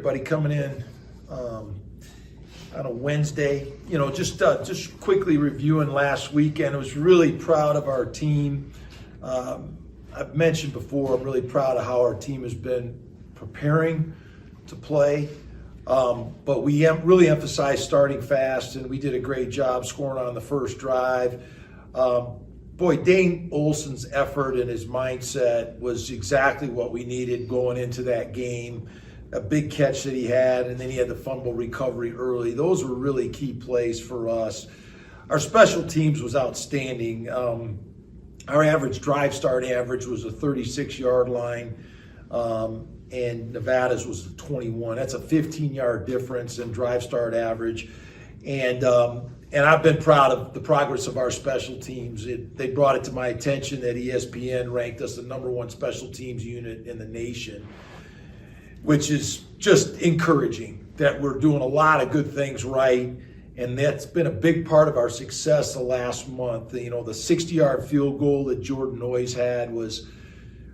everybody coming in on a Wednesday. Just quickly reviewing last weekend. I was really proud of our team. I've mentioned before, I'm really proud of how our team has been preparing to play. But we really emphasized starting fast, and we did a great job scoring on the first drive. Dane Olson's effort and his mindset was exactly what we needed going into that game. A big catch that he had, and then he had the fumble recovery early. Those were really key plays for us. Our special teams was outstanding. Our average drive start average was a 36-yard line, and Nevada's was a 21. That's a 15-yard difference in drive start average. And I've been proud of the progress of our special teams. They brought it to my attention that ESPN ranked us the #1 special teams unit in the nation, which is just encouraging that we're doing a lot of good things right. And that's been a big part of our success the last month. The 60-yard field goal that Jordan Noyes had was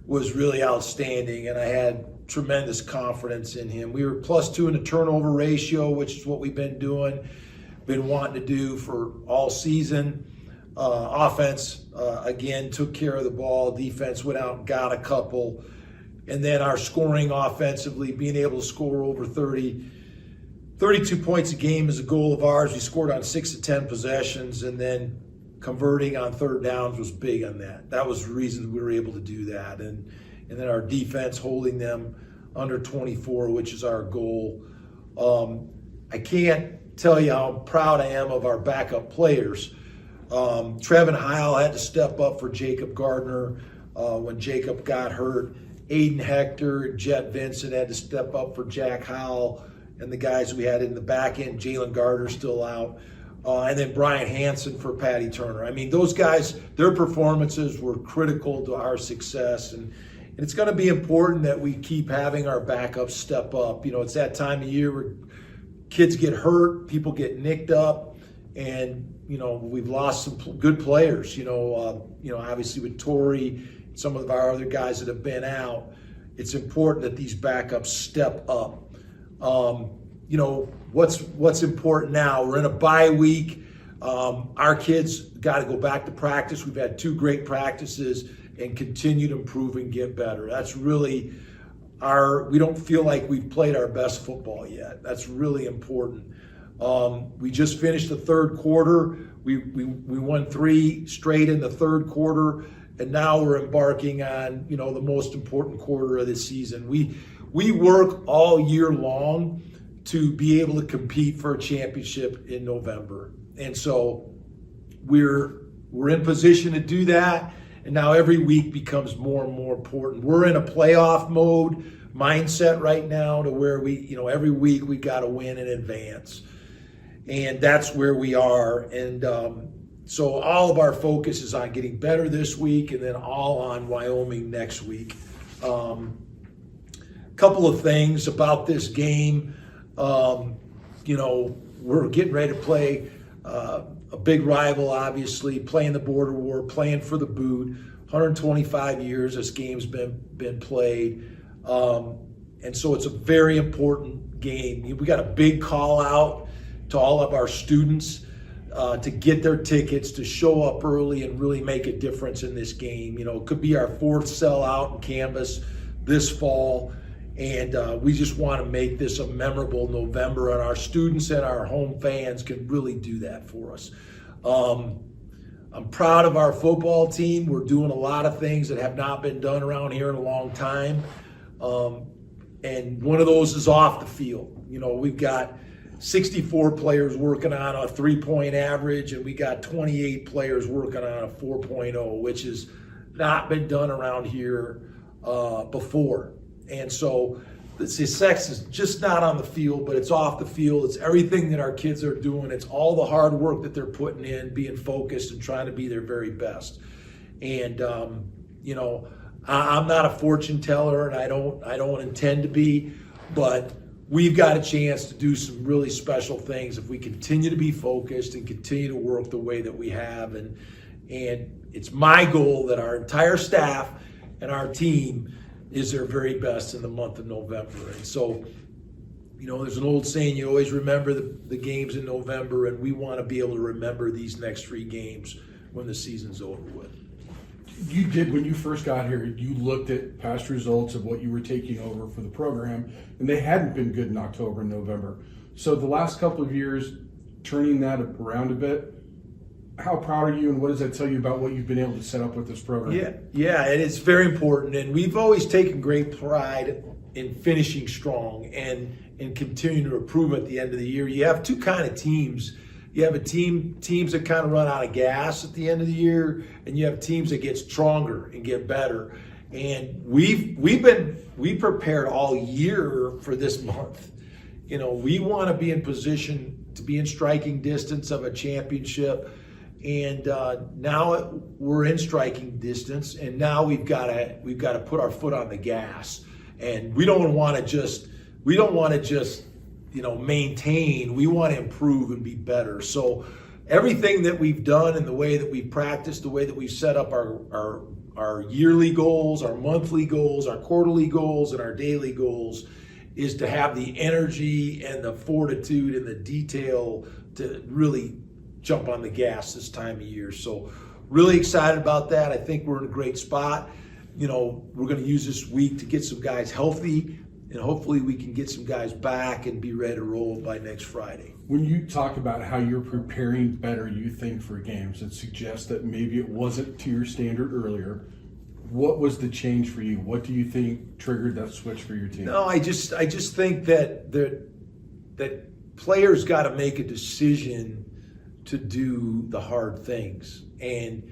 really outstanding, and I had tremendous confidence in him. We were +2 in the turnover ratio, which is what we've been wanting to do for all season. Offense, again, took care of the ball. Defense went out and got a couple. And then our scoring offensively, being able to score over 32 points a game is a goal of ours. We scored on 6 of 10 possessions, and then converting on third downs was big on that. That was the reason we were able to do that. And then our defense holding them under 24, which is our goal. I can't tell you how proud I am of our backup players. Trevin Heil had to step up for Jacob Gardner when Jacob got hurt. Aiden Hector, Jet Vincent had to step up for Jack Howell, and the guys we had in the back end, Jalen Gardner still out. And then Brian Hansen for Patty Turner. I mean, those guys, their performances were critical to our success. And it's going to be important that we keep having our backups step up. It's that time of year where kids get hurt, people get nicked up, and we've lost some good players. Obviously with Torrey, some of our other guys that have been out. It's important that these backups step up. What's important now? We're in a bye week. Our kids got to go back to practice. We've had 2 great practices and continue to improve and get better. That's really we don't feel like we've played our best football yet. That's really important. We just finished the third quarter. We won 3 straight in the third quarter, and now we're embarking on, the most important quarter of the season. We work all year long to be able to compete for a championship in November. And so we're in position to do that. And now every week becomes more and more important. We're in a playoff mode mindset right now to where every week we got to win in advance. And that's where we are. And so all of our focus is on getting better this week and then all on Wyoming next week. Couple of things about this game. We're getting ready to play a big rival, obviously, playing the border war, playing for the boot. 125 years this game's been played. And so it's a very important game. We got a big call out to all of our students to get their tickets, to show up early and really make a difference in this game. It could be our 4th sellout in Canvas this fall. And we just want to make this a memorable November, and our students and our home fans can really do that for us. I'm proud of our football team. We're doing a lot of things that have not been done around here in a long time. And one of those is off the field. We've got 64 players working on a 3-point average, and we got 28 players working on a 4.0, which has not been done around here before. And so the success is just not on the field, but it's off the field. It's everything that our kids are doing. It's all the hard work that they're putting in, being focused and trying to be their very best. And, I'm not a fortune teller, and I don't intend to be, but we've got a chance to do some really special things if we continue to be focused and continue to work the way that we have. And it's my goal that our entire staff and our team is their very best in the month of November. And so there's an old saying, you always remember the games in November, and we want to be able to remember these next 3 games when the season's over with. You did, when you first got here, you looked at past results of what you were taking over for the program, and they hadn't been good in October and November. So the last couple of years, turning that around a bit, how proud are you, and what does that tell you about what you've been able to set up with this program? Yeah, and it's very important, and we've always taken great pride in finishing strong and continuing to improve at the end of the year. You have 2 kind of teams. You have teams that kind of run out of gas at the end of the year, and you have teams that get stronger and get better. And we prepared all year for this month. We want to be in position to be in striking distance of a championship, and now we're in striking distance, and now we've got to put our foot on the gas, and we don't want to just maintain. We want to improve and be better. So everything that we've done and the way that we've practiced, the way that we've set up our yearly goals, our monthly goals, our quarterly goals, and our daily goals is to have the energy and the fortitude and the detail to really jump on the gas this time of year. So really excited about that. I think we're in a great spot. We're going to use this week to get some guys healthy, and hopefully we can get some guys back and be ready to roll by next Friday. When you talk about how you're preparing better, you think, for games, it suggests that maybe it wasn't to your standard earlier. What was the change for you? What do you think triggered that switch for your team? No, I just think that players got to make a decision to do the hard things, and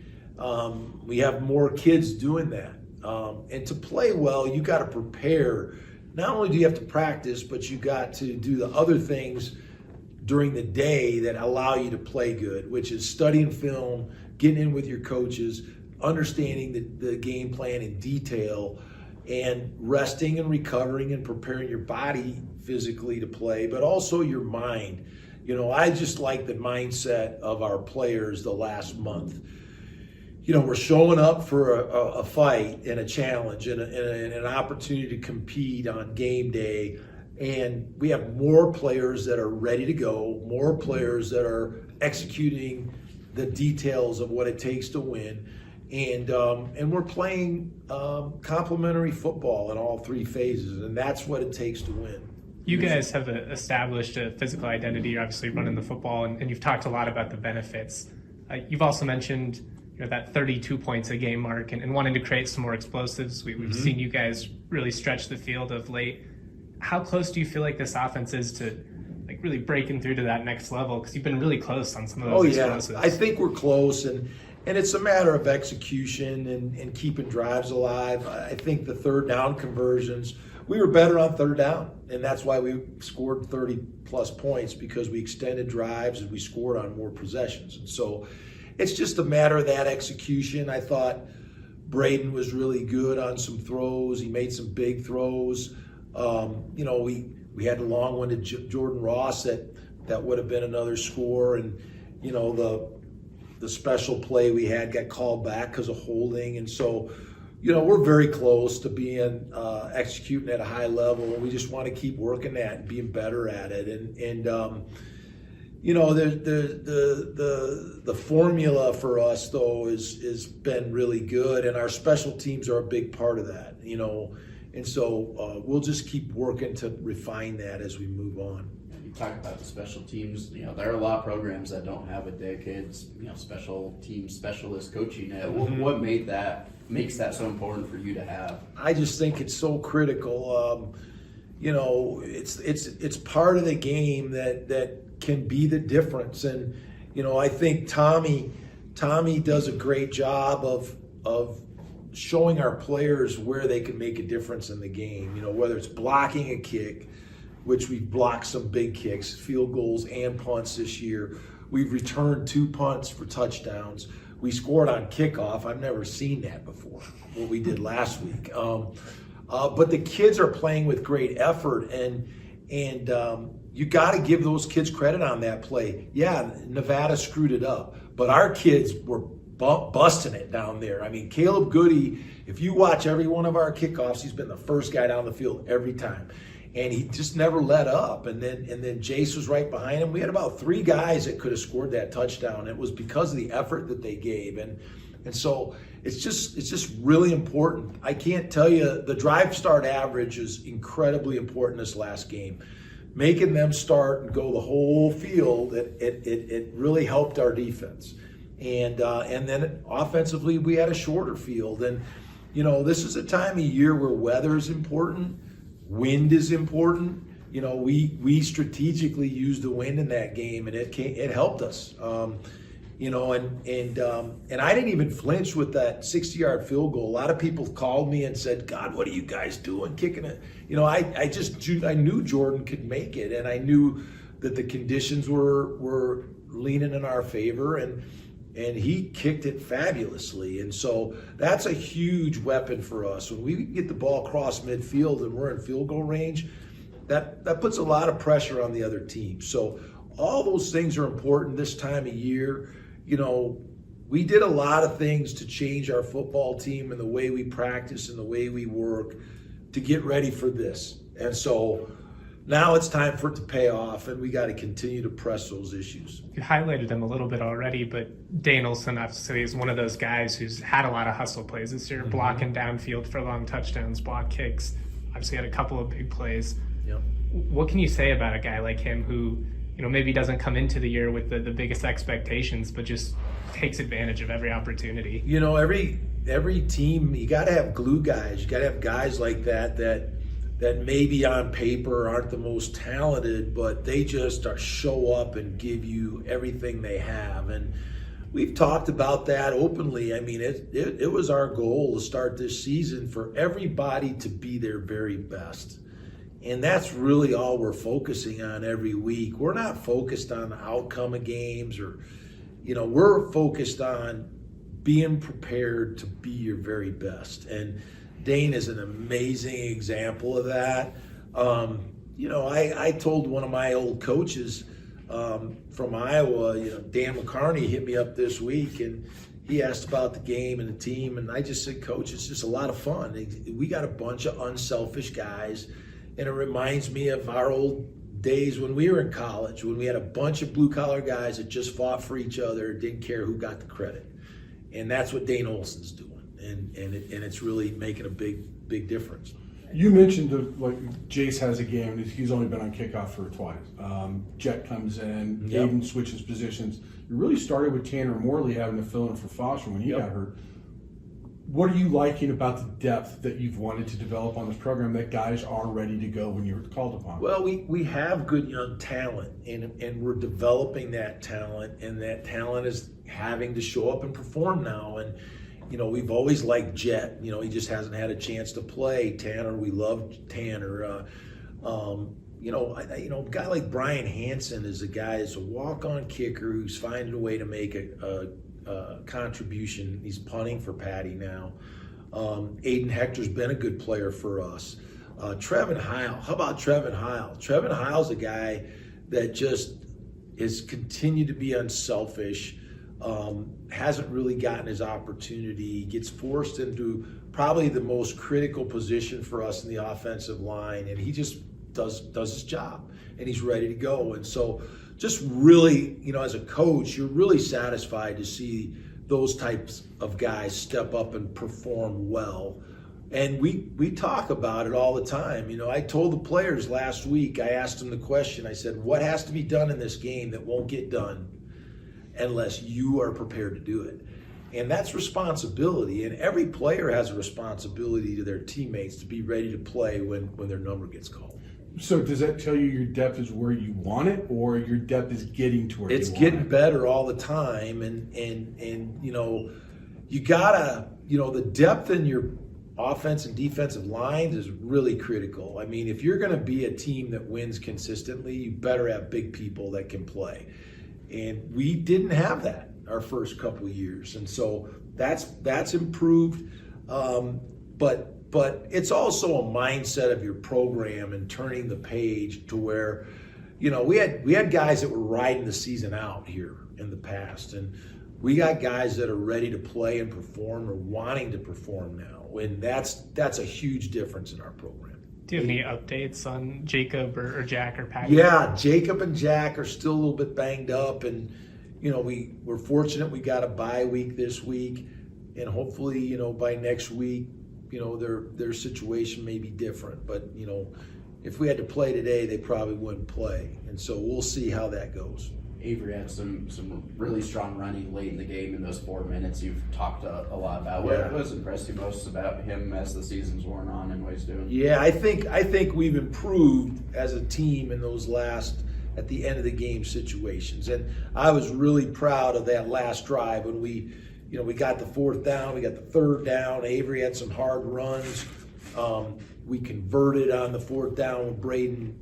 we have more kids doing that. And to play well, you got to prepare. Not only do you have to practice, but you got to do the other things during the day that allow you to play good, which is studying film, getting in with your coaches, understanding the game plan in detail, and resting and recovering and preparing your body physically to play, but also your mind. I just like the mindset of our players the last month. We're showing up for a fight and a challenge and an opportunity to compete on game day. And we have more players that are ready to go, more players that are executing the details of what it takes to win. And we're playing complementary football in all 3 phases, and that's what it takes to win. You guys have established a physical identity. You're obviously running the football, and you've talked a lot about the benefits. You've also mentioned that 32 points a game mark and wanting to create some more explosives. We've seen you guys really stretch the field of late. How close do you feel like this offense is to really breaking through to that next level? Because you've been really close on some of those explosives. I think we're close, and it's a matter of execution and keeping drives alive. I think the third down conversions, we were better on third down, and that's why we scored 30-plus points, because we extended drives and we scored on more possessions. And so it's just a matter of that execution. I thought Braden was really good on some throws. He made some big throws. We had a long one to Jordan Ross that would have been another score, and the special play we had got called back because of holding. And so we're very close to being executing at a high level, and we just want to keep working that and being better at it. The formula for us though is been really good, and our special teams are a big part of that. And so we'll just keep working to refine that as we move on. You talk about the special teams. There are a lot of programs that don't have a dedicated, special team specialist coaching it. What makes that so important for you to have? I just think it's so critical. It's part of the game that can be the difference. And I think Tommy does a great job of showing our players where they can make a difference in the game. Whether it's blocking a kick, which we've blocked some big kicks, field goals and punts this year. We've returned 2 punts for touchdowns. We scored on kickoff. I've never seen that before, what we did last week. But the kids are playing with great effort, and you got to give those kids credit on that play. Yeah, Nevada screwed it up, but our kids were busting it down there. I mean, Caleb Goody, if you watch every one of our kickoffs, he's been the first guy down the field every time. and he just never let up. And then Jace was right behind him. We had about 3 guys that could have scored that touchdown. It was because of the effort that they gave, and so it's just really important. I can't tell you, the drive start average is incredibly important this last game. Making them start and go the whole field, it really helped our defense. And then offensively, we had a shorter field. And, this is a time of year where weather is important, wind is important. We strategically used the wind in that game, and it helped us. And I didn't even flinch with that 60-yard field goal. A lot of people called me and said, "God, what are you guys doing, kicking it?" I knew Jordan could make it, and I knew that the conditions were leaning in our favor, and he kicked it fabulously. And so that's a huge weapon for us. When we get the ball across midfield and we're in field goal range, that puts a lot of pressure on the other team. So all those things are important this time of year. We did a lot of things to change our football team and the way we practice and the way we work to get ready for this. And so now it's time for it to pay off, and we got to continue to press those issues. You highlighted him a little bit already, but Dane Olson obviously is one of those guys who's had a lot of hustle plays this year, blocking downfield for long touchdowns, block kicks, obviously had a couple of big plays. Yep. What can you say about a guy like him who, maybe doesn't come into the year with the biggest expectations, but just takes advantage of every opportunity? Every team, you got to have glue guys. You got to have guys like that maybe on paper aren't the most talented, but they just show up and give you everything they have. And we've talked about that openly. I mean, it was our goal to start this season for everybody to be their very best. And that's really all we're focusing on every week. We're not focused on the outcome of games, or, we're focused on being prepared to be your very best. And Dane is an amazing example of that. I told one of my old coaches from Iowa, Dan McCarney hit me up this week, and he asked about the game and the team. And I just said, "Coach, it's just a lot of fun. We got a bunch of unselfish guys. And it reminds me of our old days when we were in college, when we had a bunch of blue-collar guys that just fought for each other, didn't care who got the credit." And that's what Dane Olson's doing. And it's really making a big difference. You mentioned Jace has a game, and he's only been on kickoff for twice. Jet comes in, Yep. Aiden switches positions. You really started with Tanner Morley having to fill in for Foster when he Yep. got hurt. What are you liking about the depth that you've wanted to develop on this program, that guys are ready to go when you're called upon? Well, we have good young talent, and we're developing that talent, and that talent is having to show up and perform now. And we've always liked Jet. He just hasn't had a chance to play. Tanner, we love Tanner. A guy like Brian Hansen is a guy that's a walk-on kicker who's finding a way to make a contribution. He's punting for Patty now. Aiden Hector's been a good player for us. Trevin Heil. How about Trevin Heil? Trevin Heil's a guy that just has continued to be unselfish. Hasn't really gotten his opportunity, gets forced into probably the most critical position for us in the offensive line, and he just does his job, and he's ready to go. And so just really, as a coach, you're really satisfied to see those types of guys step up and perform well. And we talk about it all the time. I told the players last week, I asked them the question, I said, what has to be done in this game that won't get done unless you are prepared to do it? And that's responsibility. And every player has a responsibility to their teammates to be ready to play when their number gets called. So does that tell you your depth is where you want it, or your depth is getting to where you want it? It's getting better all the time. And you gotta, the depth in your offense and defensive lines is really critical. I mean, if you're going to be a team that wins consistently, you better have big people that can play. And we didn't have that our first couple of years, and so that's improved. But it's also a mindset of your program and turning the page to where, we had guys that were riding the season out here in the past, and we got guys that are ready to play and perform or wanting to perform now, and that's a huge difference in our program. Do you have any updates on Jacob or Jack or Pat? Yeah, Jacob and Jack are still a little bit banged up, and we're fortunate we got a bye week this week, and hopefully by next week their situation may be different. But if we had to play today, they probably wouldn't play, and so we'll see how that goes. Avery had some really strong running late in the game in those 4 minutes you've talked a lot about. What was impressed you most about him as the season's worn on and what he's doing? Yeah, I think we've improved as a team in those last at the end of the game situations, and I was really proud of that last drive when we got the 4th down, we got the 3rd down. Avery had some hard runs. We converted on the 4th down with Braden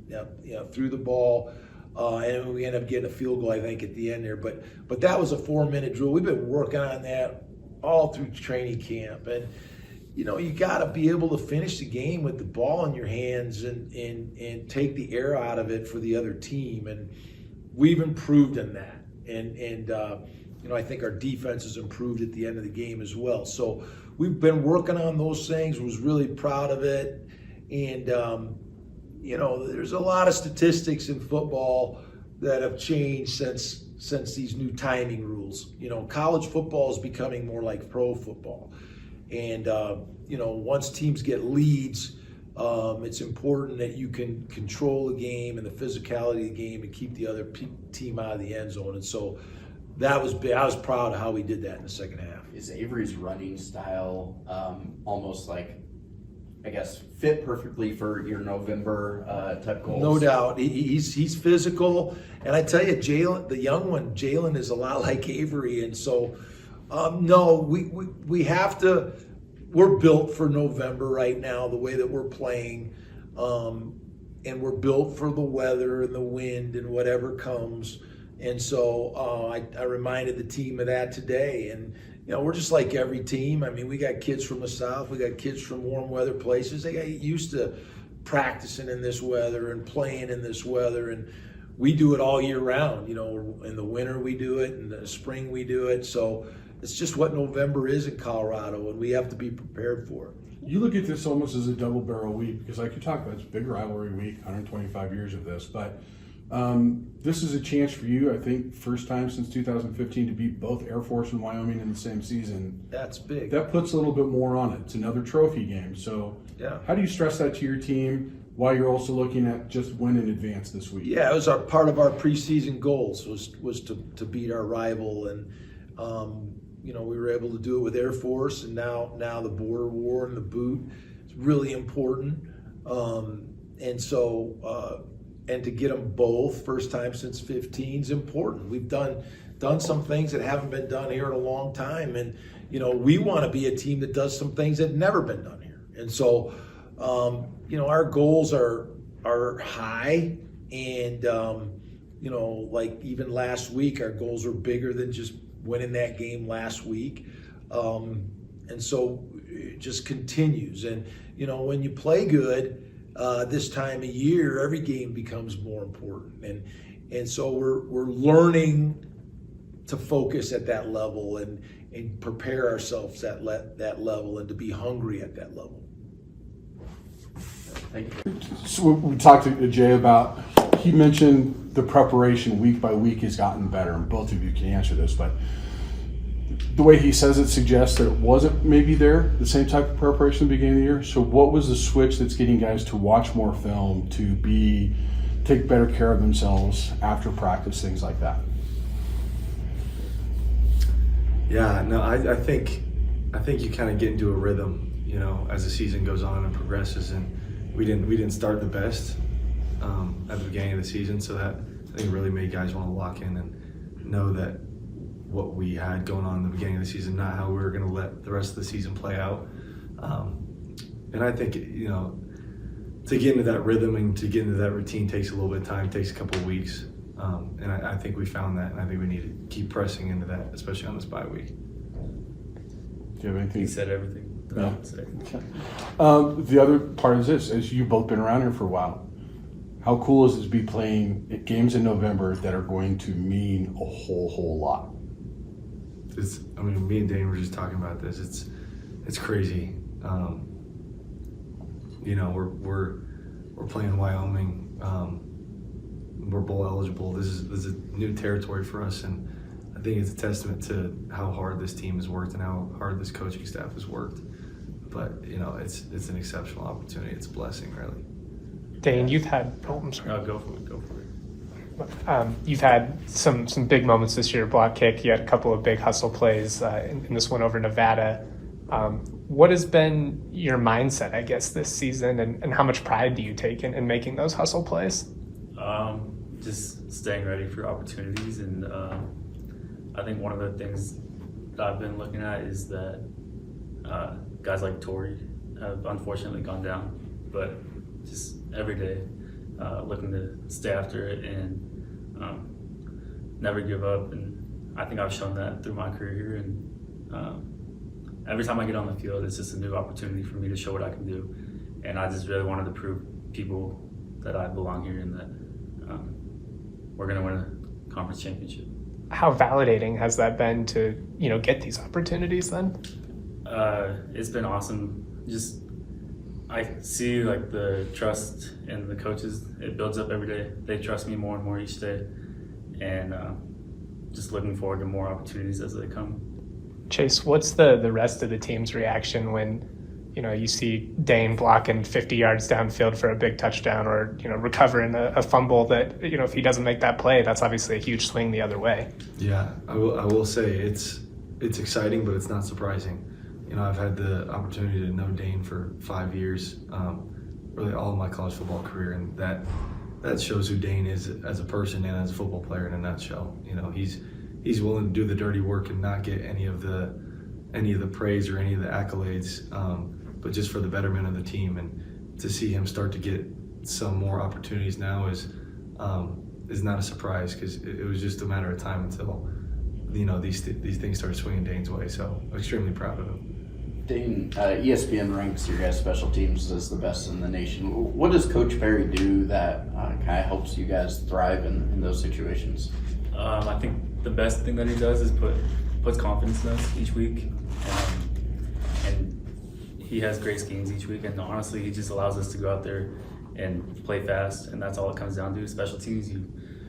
threw the ball. And we ended up getting a field goal, I think, at the end there. But that was a 4-minute drill. We've been working on that all through training camp. And, you got to be able to finish the game with the ball in your hands and take the air out of it for the other team. And we've improved in that. And I think our defense has improved at the end of the game as well. So we've been working on those things. Was really proud of it. And, there's a lot of statistics in football that have changed since these new timing rules. College football is becoming more like pro football. And, once teams get leads, it's important that you can control the game and the physicality of the game and keep the other team out of the end zone. And so that was big. I was proud of how we did that in the second half. Is Avery's running style almost like, I guess, fit perfectly for your November type goals? No doubt. He's physical. And I tell you, Jalen, the young one, Jalen, is a lot like Avery. And so, no, we have to, we're built for November right now, the way that we're playing. And we're built for the weather and the wind and whatever comes. And so I reminded the team of that today. And, we're just like every team. I mean, we got kids from the South. We got kids from warm weather places. They got used to practicing in this weather and playing in this weather. And we do it all year round. In the winter we do it. In the spring we do it. So it's just what November is in Colorado, and we have to be prepared for it. You look at this almost as a double barrel week because, like you talked about, it's a big rivalry week, 125 years of this. But this is a chance for you, I think, first time since 2015 to beat both Air Force and Wyoming in the same season. That's big. That puts a little bit more on it. It's another trophy game. So yeah. How do you stress that to your team while you're also looking at just win in advance this week? Yeah, it was part of our preseason goals was to beat our rival. And, we were able to do it with Air Force, and now the border war and the boot is really important. And so and to get them both first time since 15 is important. We've done some things that haven't been done here in a long time, and we want to be a team that does some things that have never been done here. And so our goals are high, and like even last week our goals were bigger than just winning that game last week. And so it just continues. And when you play good this time of year, every game becomes more important, and so we're learning to focus at that level and prepare ourselves at that level and to be hungry at that level. Thank you. So we talked to Jay about, he mentioned the preparation week by week has gotten better, and both of you can answer this, but the way he says it suggests that it wasn't maybe the same type of preparation at the beginning of the year. So what was the switch that's getting guys to watch more film, to take better care of themselves after practice, things like that? Yeah, no, I think you kind of get into a rhythm, as the season goes on and progresses, and we didn't start the best at the beginning of the season, so that I think really made guys want to lock in and know that what we had going on in the beginning of the season, not how we were going to let the rest of the season play out. And I think, to get into that rhythm and to get into that routine takes a little bit of time, takes a couple of weeks. And I think we found that, and I think we need to keep pressing into that, especially on this bye week. Do you have anything? He said everything. Yeah. Okay. The other part is this, as you've both been around here for a while, how cool is it to be playing at games in November that are going to mean a whole lot? Me and Dane were just talking about this. It's crazy. we're playing Wyoming. We're bowl eligible. This is a new territory for us, and I think it's a testament to how hard this team has worked and how hard this coaching staff has worked. But it's an exceptional opportunity. It's a blessing, really. Dane, you've had. Oh, I'm sorry. No, go for it. Go for it. You've had some big moments this year. Block kick. You had a couple of big hustle plays in this one over Nevada. What has been your mindset, I guess, this season, and how much pride do you take in making those hustle plays? Just staying ready for opportunities, and I think one of the things that I've been looking at is that guys like Torrey have unfortunately gone down, but just every day looking to stay after it and never give up. And I think I've shown that through my career here, and every time I get on the field, it's just a new opportunity for me to show what I can do. And I just really wanted to prove people that I belong here and that we're going to win a conference championship. How validating has that been to get these opportunities then? It's been awesome. Just I see like the trust in the coaches. It builds up every day. They trust me more and more each day, and just looking forward to more opportunities as they come. Chase, what's the rest of the team's reaction when you see Dane blocking 50 yards downfield for a big touchdown, or recovering a fumble that if he doesn't make that play, that's obviously a huge swing the other way. Yeah, I will say it's exciting, but it's not surprising. I've had the opportunity to know Dane for 5 years, really all of my college football career, and that shows who Dane is as a person and as a football player in a nutshell. He's willing to do the dirty work and not get any of the praise or any of the accolades, but just for the betterment of the team. And to see him start to get some more opportunities now is not a surprise, because it was just a matter of time until these things started swinging Dane's way. So I'm extremely proud of him. Dane, ESPN ranks your guys' special teams as the best in the nation. What does Coach Perry do that kind of helps you guys thrive in those situations? I think the best thing that he does is puts confidence in us each week, and he has great schemes each week. And honestly, he just allows us to go out there and play fast, and that's all it comes down to. Special teams, you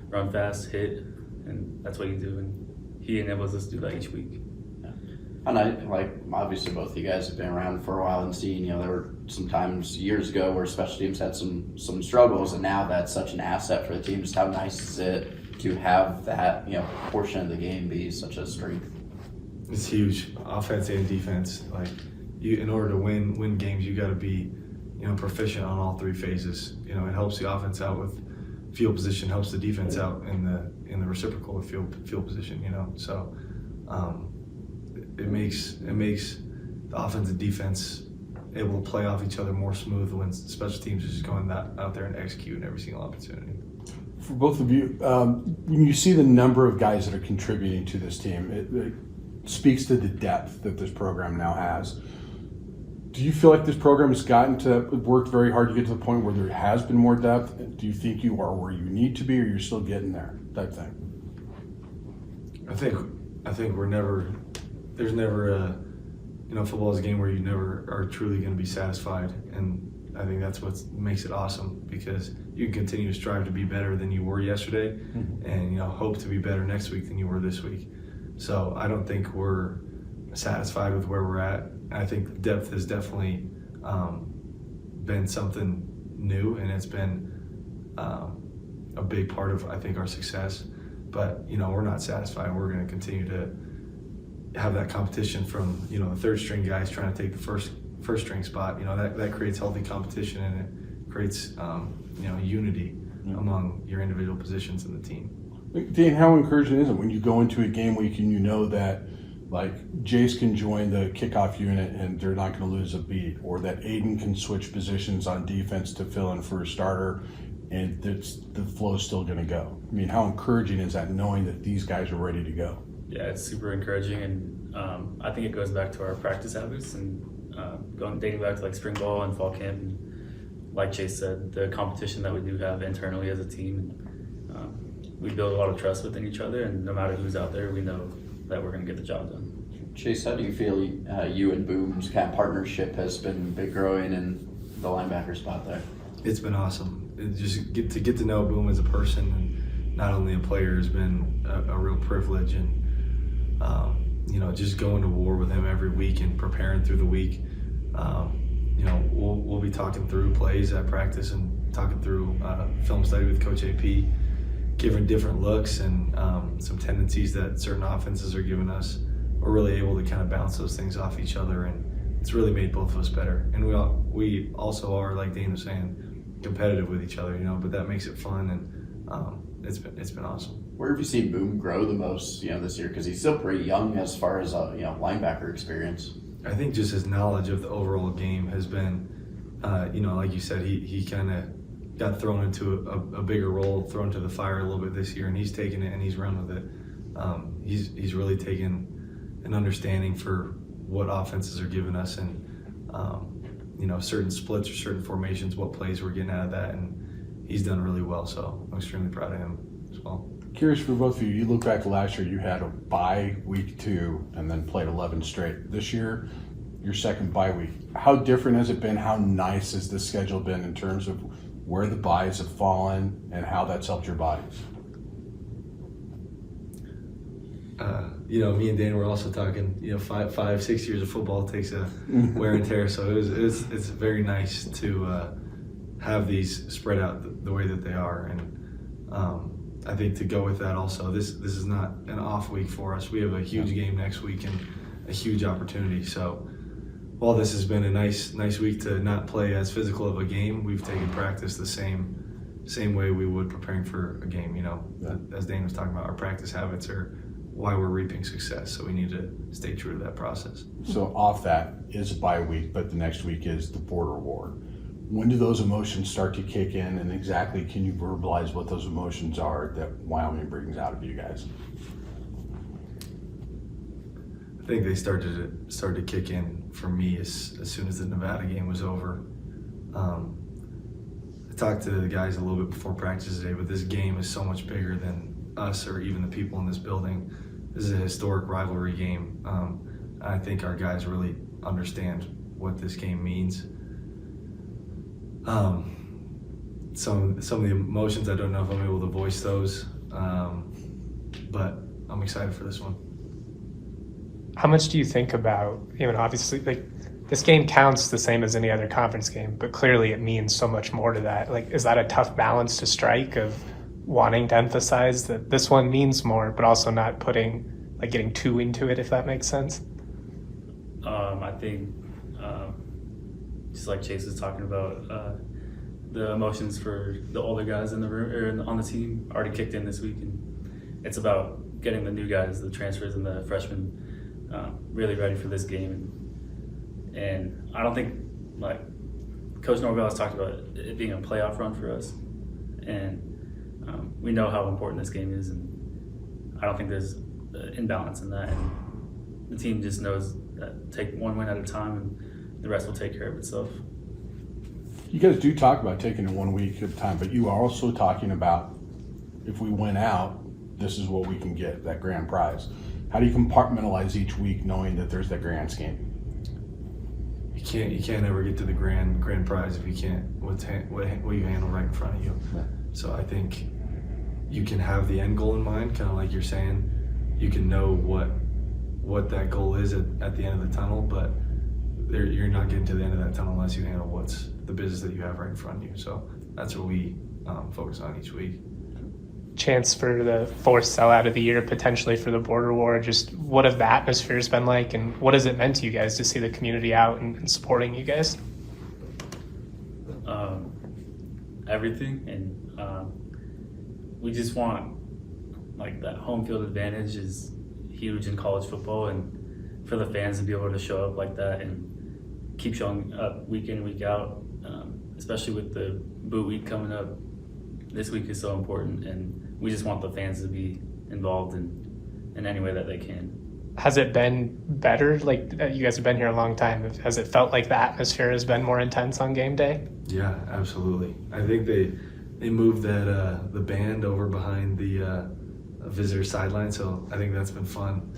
run fast, hit, and that's what you do. And he enables us to do that each week. And obviously both of you guys have been around for a while and seen, there were some times years ago where special teams had some struggles, and now that's such an asset for the team. Just how nice is it to have that, portion of the game be such a strength? It's huge, offense and defense. In order to win games, you got to be, proficient on all three phases. It helps the offense out with field position, helps the defense out in the reciprocal of field position. So it makes the offense and defense able to play off each other more smooth when special teams is just going out there and executing every single opportunity. For both of you, when you see the number of guys that are contributing to this team, it speaks to the depth that this program now has. Do you feel like this program has worked very hard to get to the point where there has been more depth? Do you think you are where you need to be, or you're still getting there, type thing? I think there's never football is a game where you never are truly going to be satisfied, and I think that's what makes it awesome, because you can continue to strive to be better than you were yesterday, and hope to be better next week than you were this week. So I don't think we're satisfied with where we're at. I think depth has definitely been something new, and it's been a big part of, I think, our success. But we're not satisfied. We're going to continue to have that competition from the third string guys trying to take the first string spot. That creates healthy competition, and it creates unity among your individual positions in the team. Dane, how encouraging is it when you go into a game week and you know that Jace can join the kickoff unit and they're not going to lose a beat, or that Aiden can switch positions on defense to fill in for a starter and the flow's still going to go? I mean, how encouraging is that, knowing that these guys are ready to go? Yeah, it's super encouraging, and I think it goes back to our practice habits and dating back to spring ball and fall camp, and like Chase said, the competition that we do have internally as a team. We build a lot of trust within each other, and no matter who's out there, we know that we're going to get the job done. Chase, how do you feel you and Boom's kind of partnership has been big growing in the linebacker spot there? It's been awesome. Just get to know Boom as a person and not only a player has been a real privilege. And just going to war with him every week and preparing through the week. We'll be talking through plays at practice and talking through film study with Coach AP, giving different looks and some tendencies that certain offenses are giving us. We're really able to kind of bounce those things off each other, and it's really made both of us better. And we also are, like Dane was saying, competitive with each other, but that makes it fun, and it's been awesome. Where have you seen Boom grow the most, this year? Because he's still pretty young as far as linebacker experience. I think just his knowledge of the overall game has been, like you said, he kind of got thrown into a bigger role, thrown to the fire a little bit this year, and he's taken it and he's run with it. He's really taken an understanding for what offenses are giving us, and certain splits or certain formations, what plays we're getting out of that, and he's done really well. So I'm extremely proud of him as well. Curious for both of you. You look back to last year, you had a bye week 2 and then played 11 straight. This year, your second bye week. How different has it been? How nice has the schedule been in terms of where the byes have fallen and how that's helped your bodies? Me and Dane were also talking, 5-6 years of football takes a wear and tear. So it's very nice to have these spread out the way that they are. And I think to go with that also, this is not an off week for us. We have a huge game next week and a huge opportunity. So while this has been a nice week to not play as physical of a game, we've taken practice the same way we would preparing for a game. As Dane was talking about, our practice habits are why we're reaping success. So we need to stay true to that process. So off that is a bye week, but the next week is the border war. When do those emotions start to kick in, and exactly can you verbalize what those emotions are that Wyoming brings out of you guys? I think they started to kick in for me as soon as the Nevada game was over. I talked to the guys a little bit before practice today, but this game is so much bigger than us or even the people in this building. This is a historic rivalry game. I think our guys really understand what this game means. Some of the emotions, I don't know if I'm able to voice those, but I'm excited for this one. How much do you think about, obviously, this game counts the same as any other conference game, but clearly it means so much more to that. Is that a tough balance to strike of wanting to emphasize that this one means more, but also not getting too into it, if that makes sense? I think, just like Chase was talking about, the emotions for the older guys in the room or on the team already kicked in this week, and it's about getting the new guys, the transfers and the freshmen, really ready for this game. And I don't think, Coach Norvell has talked about it being a playoff run for us, and we know how important this game is, and I don't think there's imbalance in that. And the team just knows that take one win at a time, and the rest will take care of itself. You guys do talk about taking it 1 week at a time, but you are also talking about if we win out, this is what we can get, that grand prize. How do you compartmentalize each week knowing that there's that grand scheme? You can't ever get to the grand prize if you can't what you handle right in front of you. Yeah. So I think you can have the end goal in mind, kind of like you're saying. You can know what that goal is at the end of the tunnel, but you're not getting to the end of that tunnel unless you handle what's the business that you have right in front of you. So that's what we focus on each week. Chance for the fourth sellout of the year, potentially for the border war. Just what have the atmospheres been like, and what has it meant to you guys to see the community out and supporting you guys? Everything, and we just want that home field advantage is huge in college football, and for the fans to be able to show up like that and keep showing up week in, week out, especially with the boot week coming up. This week is so important, and we just want the fans to be involved in any way that they can. Has it been better? You guys have been here a long time. Has it felt like the atmosphere has been more intense on game day? Yeah, absolutely. I think they moved that the band over behind the visitor sideline, so I think that's been fun.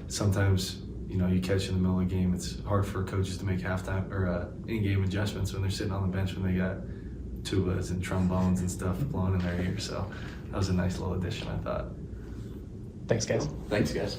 Sometimes you catch in the middle of the game, it's hard for coaches to make halftime or in-game adjustments when they're sitting on the bench when they got tubas and trombones and stuff blowing in their ears. So that was a nice little addition, I thought. Thanks, guys. Thanks, guys.